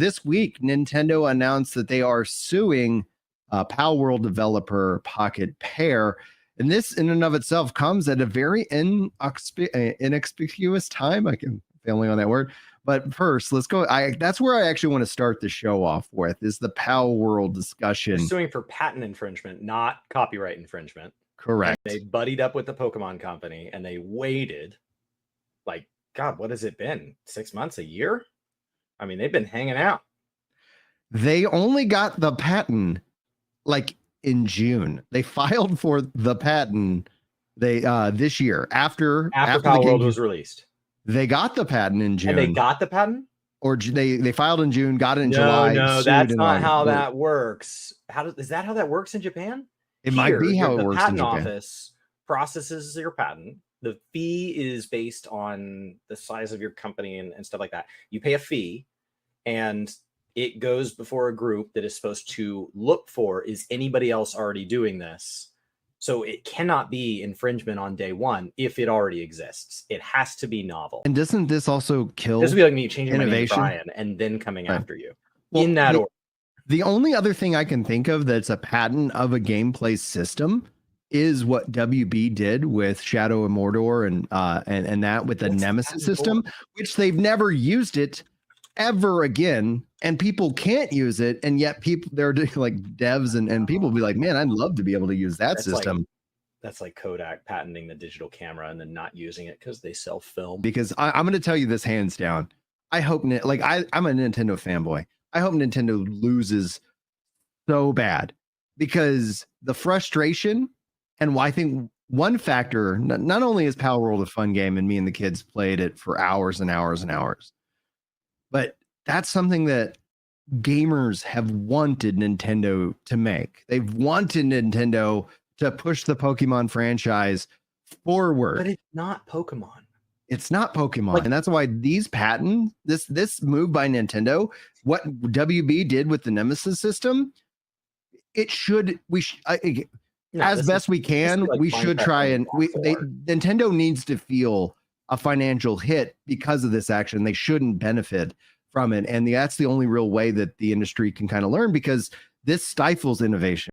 This week, Nintendo announced that they are suing Pal World developer Pocket Pair. And this in and of itself comes at a very inexpicuous time. I can failing on that word. But first, let's go. That's where I actually want to start the show off with is the Pal World discussion. They're suing for patent infringement, not copyright infringement. Correct. And they buddied up with the Pokemon company and they waited like, God, what has it been? 6 months, a year? I mean, they've been hanging out. They only got the patent like in June. They filed for the patent this year after Pal World was released. They got the patent in June. And they got the patent? Or they filed in June, got it in July. No, that's not how that works. Is that how that works in Japan? It might be how it works in Japan. The patent office processes your patent. The fee is based on the size of your company and stuff like that. You pay a fee, and it goes before a group that is supposed to look for, is anybody else already doing this? So it cannot be infringement on day one if it already exists. It has to be novel. And doesn't this also kill this would be like me changing innovation? My name to Brian and then coming after you in that order. The only other thing I can think of that's a patent of a gameplay system is what WB did with Shadow of Mordor and that with the Nemesis system, which they've never used it ever again, and people can't use it, and yet they're doing like devs and people be like, man, I'd love to be able to use that system. That's like Kodak patenting the digital camera and then not using it because they sell film. Because I'm going to tell you this hands down. I hope I'm a Nintendo fanboy. I hope Nintendo loses so bad, because the frustration, and why I think one factor, not only is Pal World a fun game and me and the kids played it for hours and hours and hours, but that's something that gamers have wanted Nintendo to make. They've wanted Nintendo to push the Pokemon franchise forward. But it's not Pokemon. It's not Pokemon. And that's why these patents, this move by Nintendo, what WB did with the Nemesis system, as best we can, we should try and Nintendo needs to feel a financial hit because of this action. They shouldn't benefit from it. And that's the only real way that the industry can kind of learn, because this stifles innovation.